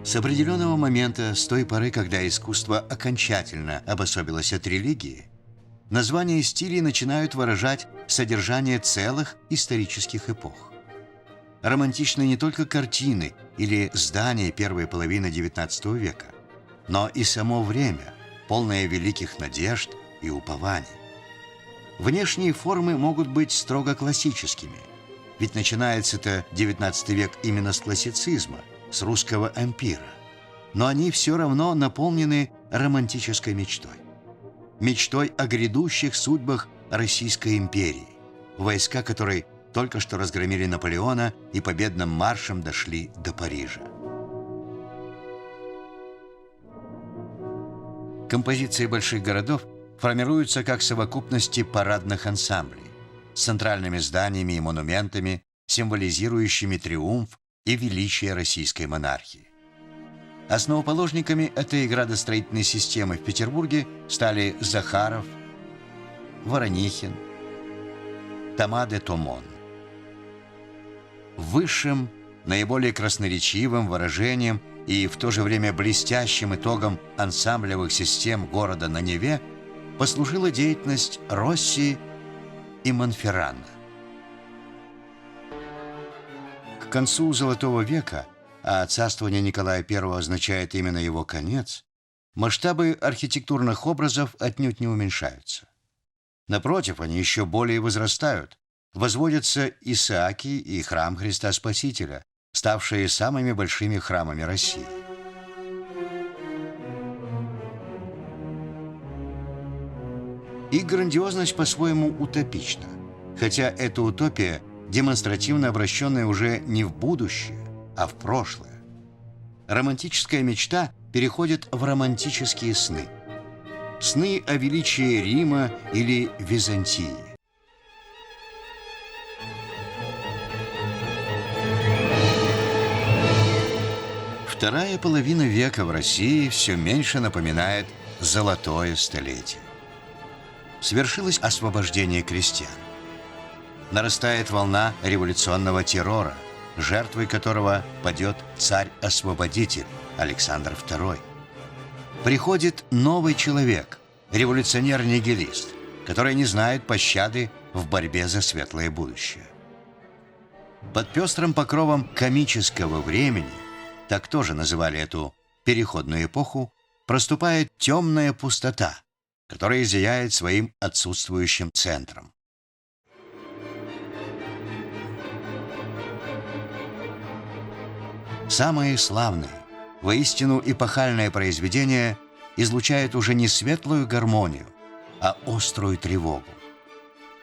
С определенного момента, с той поры, когда искусство окончательно обособилось от религии, названия стилей начинают выражать содержание целых исторических эпох. Романтичны не только картины или здания первой половины XIX века, но и само время, полное великих надежд и упований. Внешние формы могут быть строго классическими, ведь начинается-то XIX век именно с классицизма, с русского ампира. Но они все равно наполнены романтической мечтой. Мечтой о грядущих судьбах Российской империи, войска которой только что разгромили Наполеона и победным маршем дошли до Парижа. Композиции больших городов формируются как совокупности парадных ансамблей с центральными зданиями и монументами, символизирующими триумф и величие российской монархии. Основоположниками этой градостроительной системы в Петербурге стали Захаров, Воронихин, Тома де Томон. Высшим, наиболее красноречивым выражением и в то же время блестящим итогом ансамблевых систем города на Неве послужила деятельность Росси и Монферрана. К концу Золотого века, а царствование Николая I означает именно его конец, масштабы архитектурных образов отнюдь не уменьшаются. Напротив, они еще более возрастают. Возводятся Исааки и храм Христа Спасителя, ставшие самыми большими храмами России. И грандиозность по-своему утопична, хотя эта утопия демонстративно обращенная уже не в будущее, а в прошлое. Романтическая мечта переходит в романтические сны. Сны о величии Рима или Византии. Вторая половина века в России все меньше напоминает золотое столетие. Свершилось освобождение крестьян. Нарастает волна революционного террора, жертвой которого падет царь-освободитель Александр II. Приходит новый человек, революционер-нигилист, который не знает пощады в борьбе за светлое будущее. Под пестрым покровом комического времени, так тоже называли эту переходную эпоху, проступает темная пустота, которая зияет своим отсутствующим центром. Самые славные, воистину эпохальные произведения излучают уже не светлую гармонию, а острую тревогу.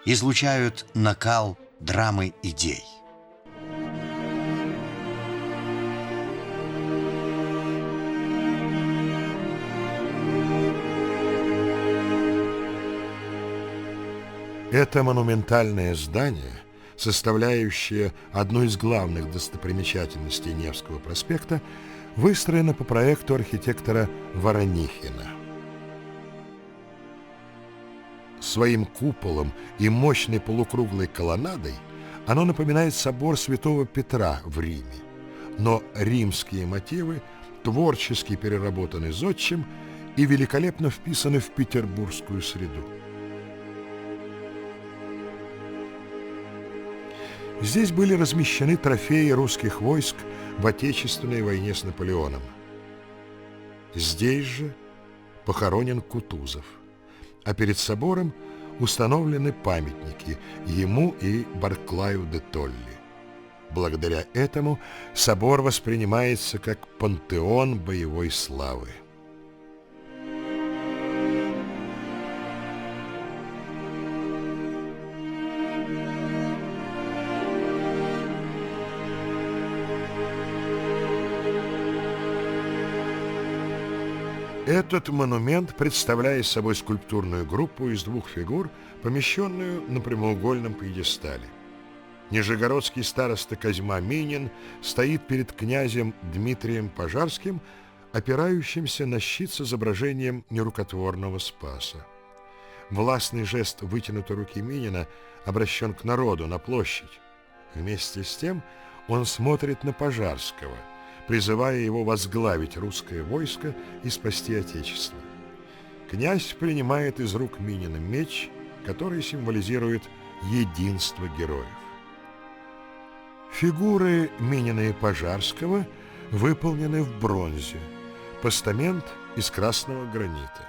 Излучают накал драмы идей. Это монументальное здание, составляющее одну из главных достопримечательностей Невского проспекта, выстроено по проекту архитектора Воронихина. Своим куполом и мощной полукруглой колоннадой оно напоминает собор Святого Петра в Риме, но римские мотивы творчески переработаны зодчим и великолепно вписаны в петербургскую среду. Здесь были размещены трофеи русских войск в Отечественной войне с Наполеоном. Здесь же похоронен Кутузов, а перед собором установлены памятники ему и Барклаю де Толли. Благодаря этому собор воспринимается как пантеон боевой славы. Этот монумент представляет собой скульптурную группу из двух фигур, помещенную на прямоугольном пьедестале. Нижегородский староста Козьма Минин стоит перед князем Дмитрием Пожарским, опирающимся на щит с изображением нерукотворного Спаса. Властный жест вытянутой руки Минина обращен к народу, на площадь. Вместе с тем он смотрит на Пожарского, призывая его возглавить русское войско и спасти Отечество. Князь принимает из рук Минина меч, который символизирует единство героев. Фигуры Минина и Пожарского выполнены в бронзе, постамент из красного гранита.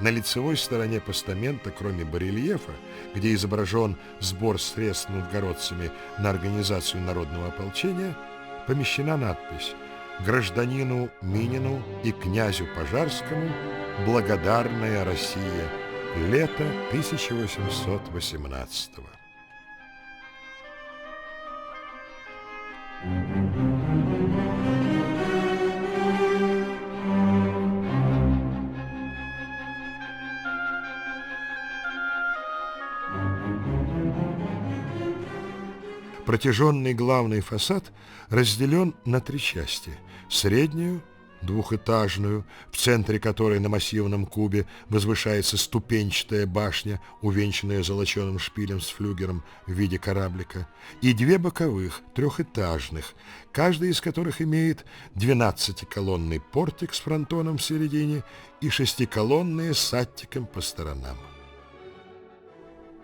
На лицевой стороне постамента, кроме барельефа, где изображен сбор средств новгородцами на организацию народного ополчения, помещена надпись «Гражданину Минину и князю Пожарскому благодарная Россия. Лето 1818-го». Протяженный главный фасад разделен на три части. Среднюю, двухэтажную, в центре которой на массивном кубе возвышается ступенчатая башня, увенчанная золоченым шпилем с флюгером в виде кораблика, и две боковых, трехэтажных, каждая из которых имеет 12-колонный портик с фронтоном в середине и 6-колонные с аттиком по сторонам.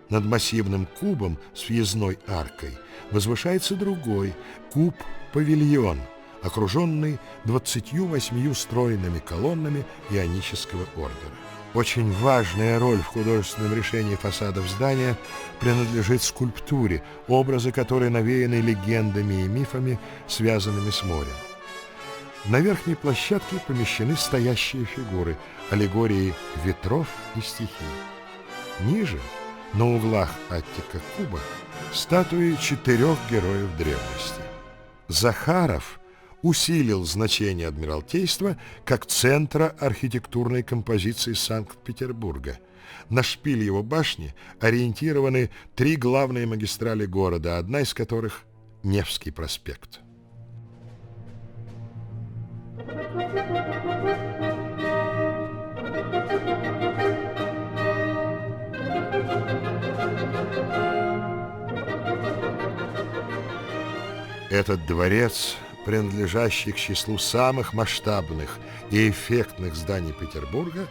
Над массивным кубом с въездной аркой возвышается другой куб-павильон, окруженный 28 стройными колоннами ионического ордера. Очень важная роль в художественном решении фасадов здания принадлежит скульптуре, образы которой навеяны легендами и мифами, связанными с морем. На верхней площадке помещены стоящие фигуры, аллегории ветров и стихий. Ниже, на углах аттика куба, статуи 4 героев древности. Захаров усилил значение Адмиралтейства как центра архитектурной композиции Санкт-Петербурга. На шпиль его башни ориентированы 3 главные магистрали города, одна из которых — Невский проспект. Этот дворец, принадлежащий к числу самых масштабных и эффектных зданий Петербурга,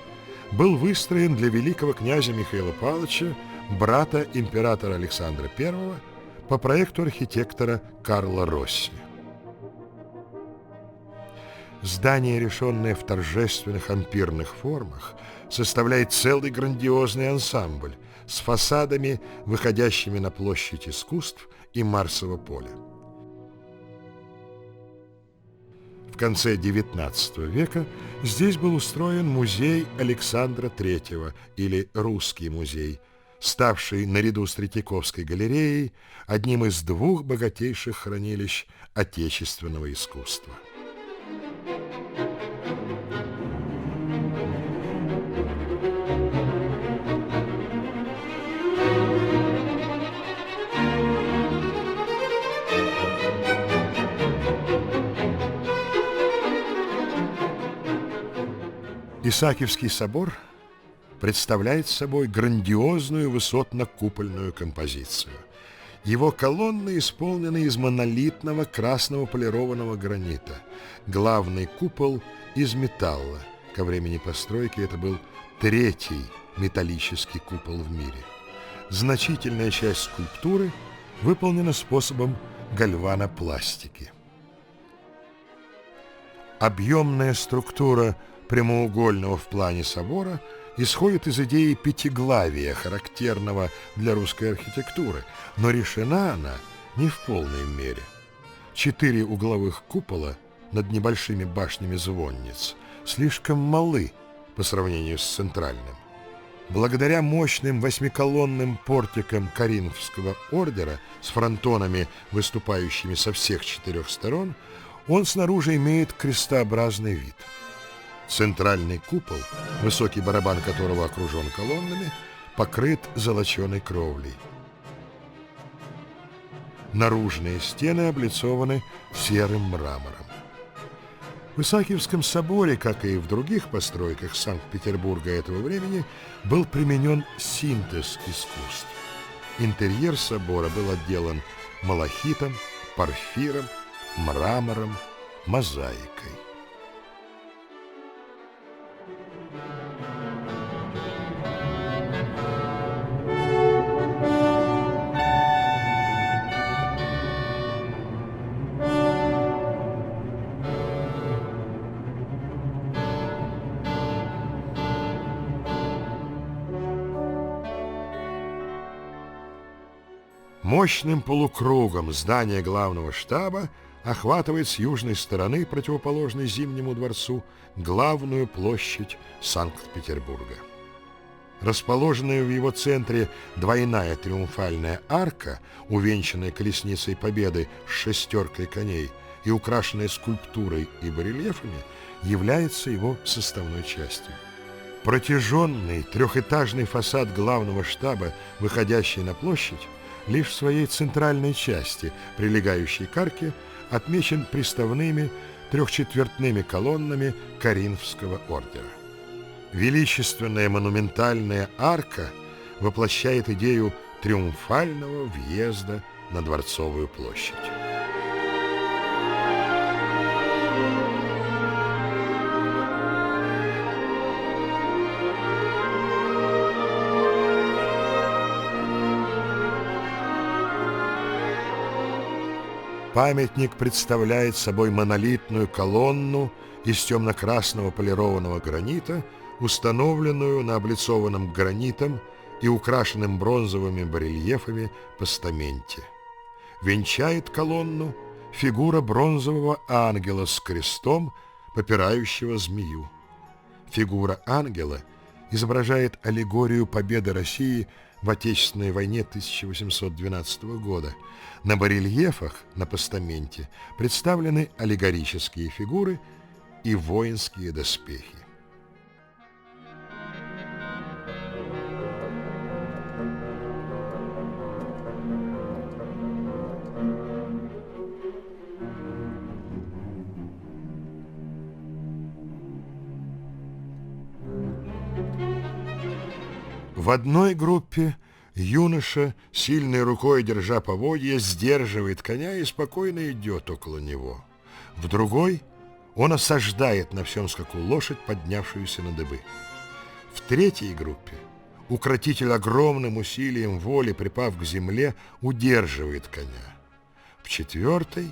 был выстроен для великого князя Михаила Павловича, брата императора Александра I, по проекту архитектора Карла Росси. Здание, решенное в торжественных ампирных формах, составляет целый грандиозный ансамбль с фасадами, выходящими на площадь искусств и Марсово поле. В конце XIX века здесь был устроен музей Александра III, или Русский музей, ставший наряду с Третьяковской галереей одним из 2 богатейших хранилищ отечественного искусства. Исаакиевский собор представляет собой грандиозную высотно-купольную композицию. Его колонны исполнены из монолитного красного полированного гранита. Главный купол из металла. Ко времени постройки это был 3-й металлический купол в мире. Значительная часть скульптуры выполнена способом гальванопластики. Объемная структура прямоугольного в плане собора исходит из идеи пятиглавия, характерного для русской архитектуры, но решена она не в полной мере. 4 угловых купола над небольшими башнями звонниц слишком малы по сравнению с центральным. Благодаря мощным 8-колонным портикам Коринфского ордера с фронтонами, выступающими со всех 4 сторон, он снаружи имеет крестообразный вид. Центральный купол, высокий барабан которого окружен колоннами, покрыт золоченой кровлей. Наружные стены облицованы серым мрамором. В Исаакиевском соборе, как и в других постройках Санкт-Петербурга этого времени, был применен синтез искусств. Интерьер собора был отделан малахитом, порфиром, мрамором, мозаикой. Мощным полукругом здание главного штаба охватывает с южной стороны, противоположной Зимнему дворцу, главную площадь Санкт-Петербурга. Расположенная в его центре двойная триумфальная арка, увенчанная колесницей Победы с шестеркой коней и украшенная скульптурой и барельефами, является его составной частью. Протяженный трехэтажный фасад главного штаба, выходящий на площадь, лишь в своей центральной части, прилегающей к арке, отмечен приставными трехчетвертными колоннами Коринфского ордера. Величественная монументальная арка воплощает идею триумфального въезда на Дворцовую площадь. Памятник представляет собой монолитную колонну из темно-красного полированного гранита, установленную на облицованном гранитом и украшенном бронзовыми барельефами постаменте. Венчает колонну фигура бронзового ангела с крестом, попирающего змею. Фигура ангела изображает аллегорию победы России в Отечественной войне 1812 года. На барельефах на постаменте представлены аллегорические фигуры и воинские доспехи. В одной группе юноша, сильной рукой держа поводья, сдерживает коня и спокойно идет около него. В другой он осаждает на всем скаку лошадь, поднявшуюся на дыбы. В третьей группе укротитель огромным усилием воли, припав к земле, удерживает коня. В четвертой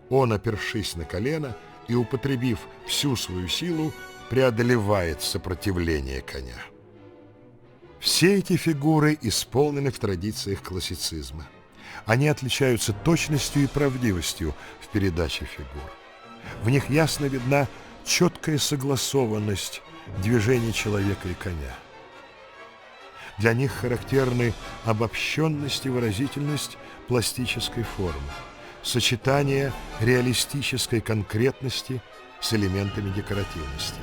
он, опершись на колено и употребив всю свою силу, преодолевает сопротивление коня. Все эти фигуры исполнены в традициях классицизма. Они отличаются точностью и правдивостью в передаче фигур. В них ясно видна четкая согласованность движений человека и коня. Для них характерны обобщенность и выразительность пластической формы, сочетание реалистической конкретности с элементами декоративности,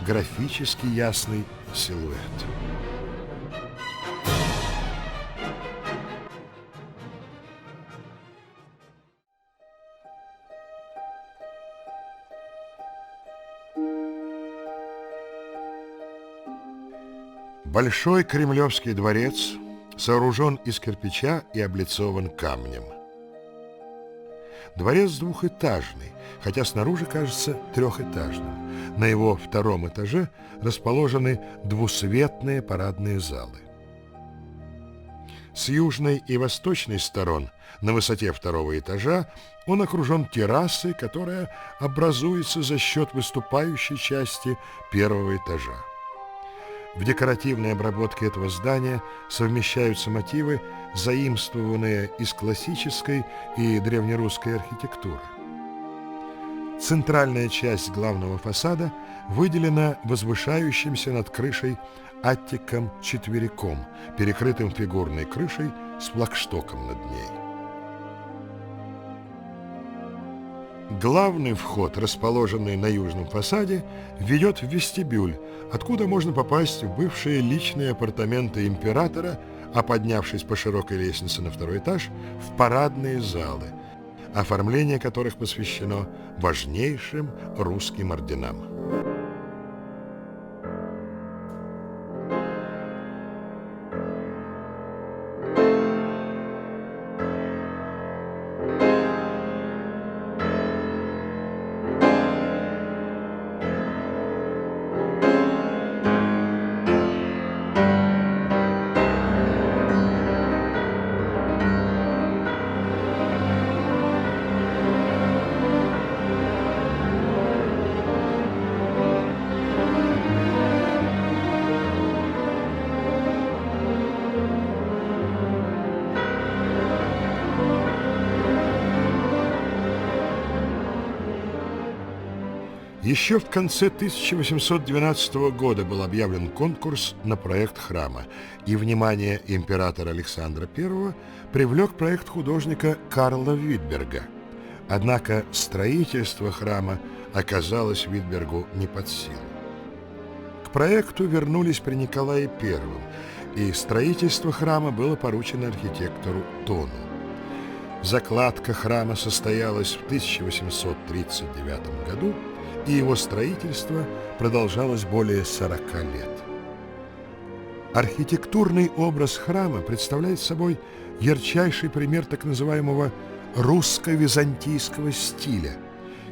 графически ясный силуэт. Большой Кремлевский дворец сооружен из кирпича и облицован камнем. Дворец двухэтажный, хотя снаружи кажется трехэтажным. На его втором этаже расположены двусветные парадные залы. С южной и восточной сторон, на высоте второго этажа, он окружен террасой, которая образуется за счет выступающей части первого этажа. В декоративной обработке этого здания совмещаются мотивы, заимствованные из классической и древнерусской архитектуры. Центральная часть главного фасада выделена возвышающимся над крышей аттиком-четвериком, перекрытым фигурной крышей с флагштоком над ней. Главный вход, расположенный на южном фасаде, ведет в вестибюль, откуда можно попасть в бывшие личные апартаменты императора, а поднявшись по широкой лестнице на второй этаж, в парадные залы, оформление которых посвящено важнейшим русским орденам. Еще в конце 1812 года был объявлен конкурс на проект храма, и внимание императора Александра I привлек проект художника Карла Витберга. Однако строительство храма оказалось Витбергу не под силу. К проекту вернулись при Николае I, и строительство храма было поручено архитектору Тону. Закладка храма состоялась в 1839 году, и его строительство продолжалось более 40 лет. Архитектурный образ храма представляет собой ярчайший пример так называемого русско-византийского стиля,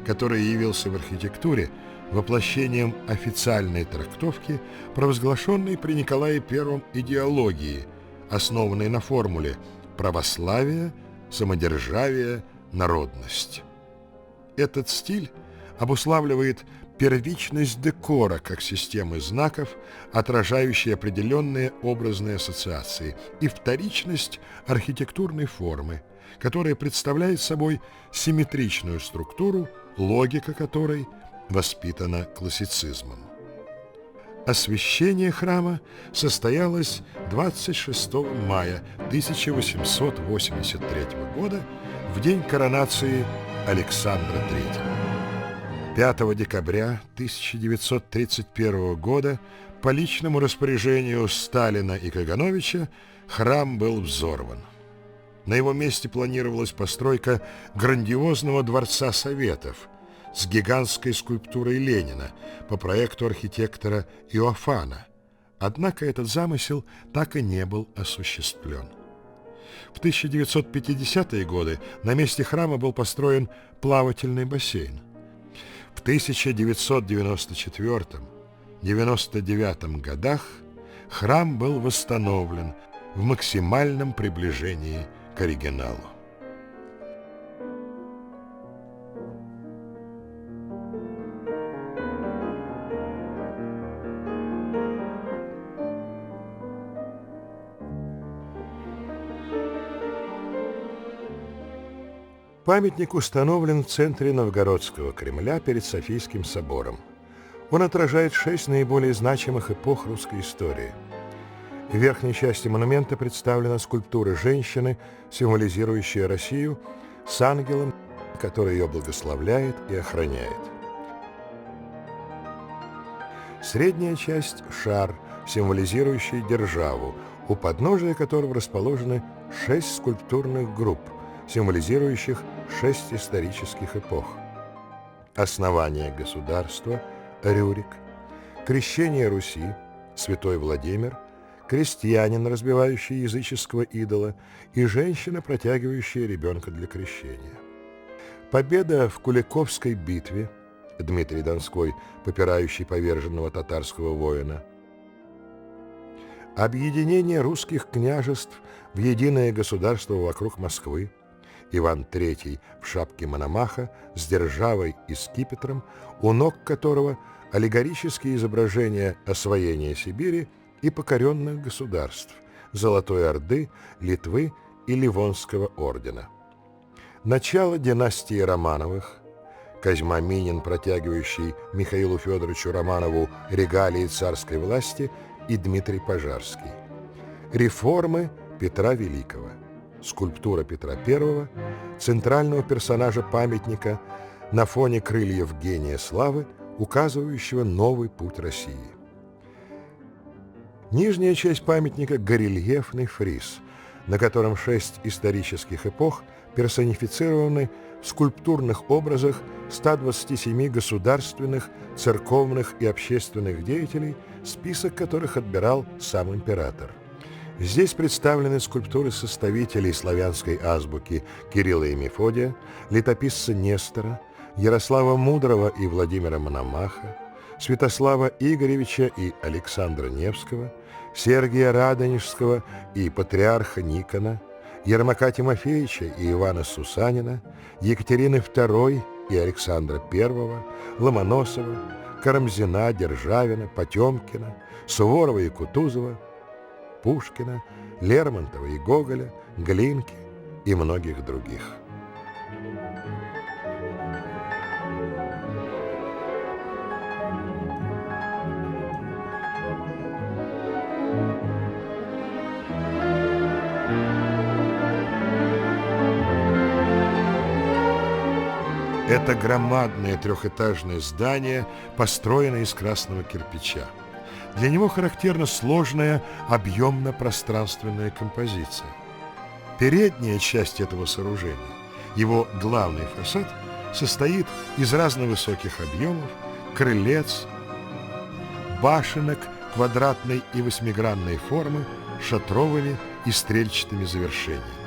который явился в архитектуре воплощением официальной трактовки, провозглашенной при Николае I идеологии, основанной на формуле «православие, самодержавие, народность». Этот стиль обуславливает первичность декора как системы знаков, отражающей определенные образные ассоциации, и вторичность архитектурной формы, которая представляет собой симметричную структуру, логика которой воспитана классицизмом. Освящение храма состоялось 26 мая 1883 года, в день коронации Александра III. 5 декабря 1931 года по личному распоряжению Сталина и Кагановича храм был взорван. На его месте планировалась постройка грандиозного дворца Советов с гигантской скульптурой Ленина по проекту архитектора Иофана. Однако этот замысел так и не был осуществлен. В 1950-е годы на месте храма был построен плавательный бассейн. В 1994-99 годах храм был восстановлен в максимальном приближении к оригиналу. Памятник установлен в центре Новгородского Кремля перед Софийским собором. Он отражает 6 наиболее значимых эпох русской истории. В верхней части монумента представлена скульптура женщины, символизирующая Россию, с ангелом, который ее благословляет и охраняет. Средняя часть – шар, символизирующий державу, у подножия которого расположены 6 скульптурных групп, символизирующих 6 исторических эпох. Основание государства – Рюрик, крещение Руси – Святой Владимир, крестьянин, разбивающий языческого идола, и женщина, протягивающая ребенка для крещения. Победа в Куликовской битве – Дмитрий Донской, попирающий поверженного татарского воина. Объединение русских княжеств в единое государство вокруг Москвы, Иван III в шапке Мономаха с державой и скипетром, у ног которого аллегорические изображения освоения Сибири и покоренных государств – Золотой Орды, Литвы и Ливонского ордена. Начало династии Романовых, Козьма Минин, протягивающий Михаилу Федоровичу Романову регалии царской власти, и Дмитрий Пожарский. Реформы Петра Великого. Скульптура Петра I, центрального персонажа памятника на фоне крыльев гения славы, указывающего новый путь России. Нижняя часть памятника – горельефный фриз, на котором 6 исторических эпох персонифицированы в скульптурных образах 127 государственных, церковных и общественных деятелей, список которых отбирал сам император. Здесь представлены скульптуры составителей славянской азбуки Кирилла и Мефодия, летописца Нестора, Ярослава Мудрого и Владимира Мономаха, Святослава Игоревича и Александра Невского, Сергия Радонежского и патриарха Никона, Ермака Тимофеевича и Ивана Сусанина, Екатерины II и Александра I, Ломоносова, Карамзина, Державина, Потемкина, Суворова и Кутузова, Пушкина, Лермонтова и Гоголя, Глинки и многих других. Это громадное трехэтажное здание, построенное из красного кирпича. Для него характерна сложная объемно-пространственная композиция. Передняя часть этого сооружения, его главный фасад, состоит из разновысоких объемов, крылец, башенок квадратной и восьмигранной формы, шатровыми и стрельчатыми завершениями.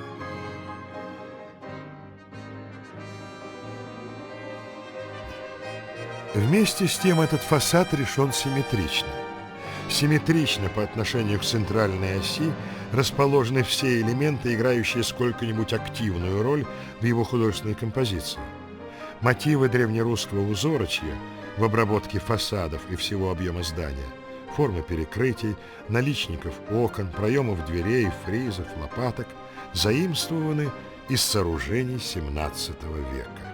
Вместе с тем этот фасад решен симметрично. Симметрично по отношению к центральной оси расположены все элементы, играющие сколько-нибудь активную роль в его художественной композиции. Мотивы древнерусского узорочья в обработке фасадов и всего объема здания, формы перекрытий, наличников окон, проемов дверей, фризов, лопаток заимствованы из сооружений XVII века.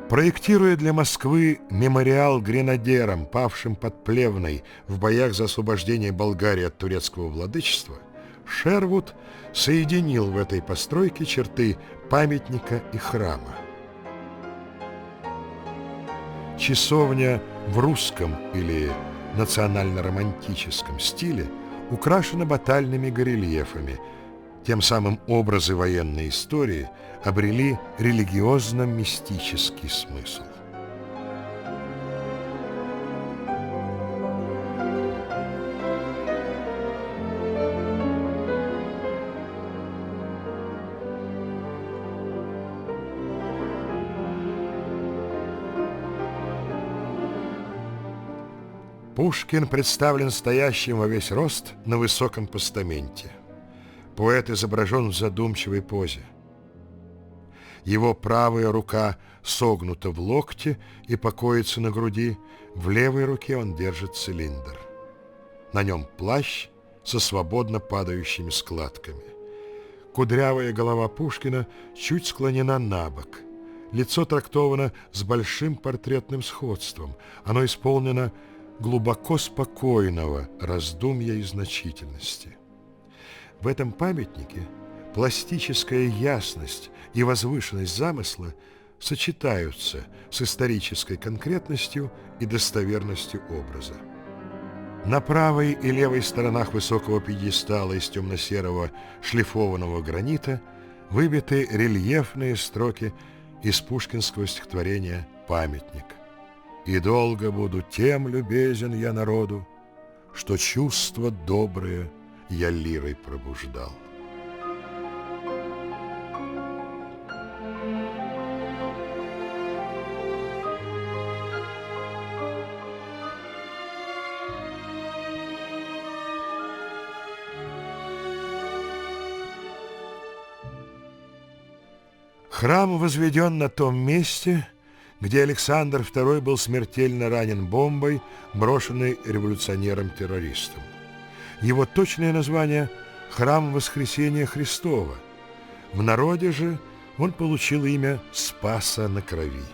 Проектируя для Москвы мемориал гренадерам, павшим под Плевной в боях за освобождение Болгарии от турецкого владычества, Шервуд соединил в этой постройке черты памятника и храма. Часовня в русском или национально-романтическом стиле украшена батальными горельефами. Тем самым образы военной истории обрели религиозно-мистический смысл. Пушкин представлен стоящим во весь рост на высоком постаменте. Поэт изображен в задумчивой позе. Его правая рука согнута в локте и покоится на груди, в левой руке он держит цилиндр. На нем плащ со свободно падающими складками. Кудрявая голова Пушкина чуть склонена на бок. Лицо трактовано с большим портретным сходством. Оно исполнено глубоко спокойного раздумья и значительности. В этом памятнике пластическая ясность и возвышенность замысла сочетаются с исторической конкретностью и достоверностью образа. На правой и левой сторонах высокого пьедестала из темно-серого шлифованного гранита выбиты рельефные строки из пушкинского стихотворения «Памятник». «И долго буду тем любезен я народу, что чувства добрые я лирой пробуждал». Храм возведен на том месте, где Александр II был смертельно ранен бомбой, брошенной революционером-террористом. Его точное название – «Храм Воскресения Христова». В народе же он получил имя Спаса на Крови.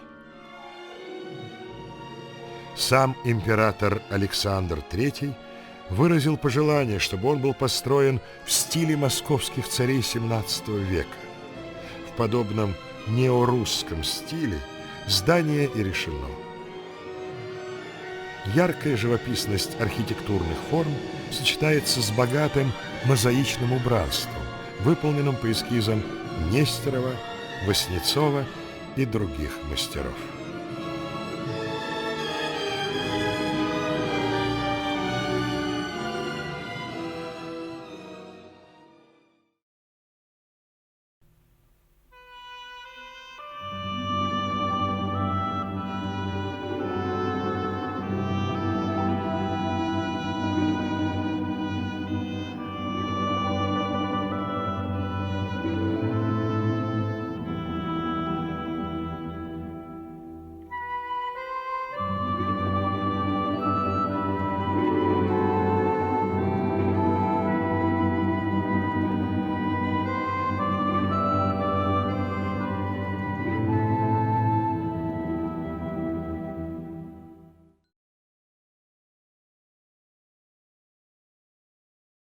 Сам император Александр III выразил пожелание, чтобы он был построен в стиле московских царей XVII века. В подобном неорусском стиле здание и решено. Яркая живописность архитектурных форм сочетается с богатым мозаичным убранством, выполненным по эскизам Нестерова, Васнецова и других мастеров.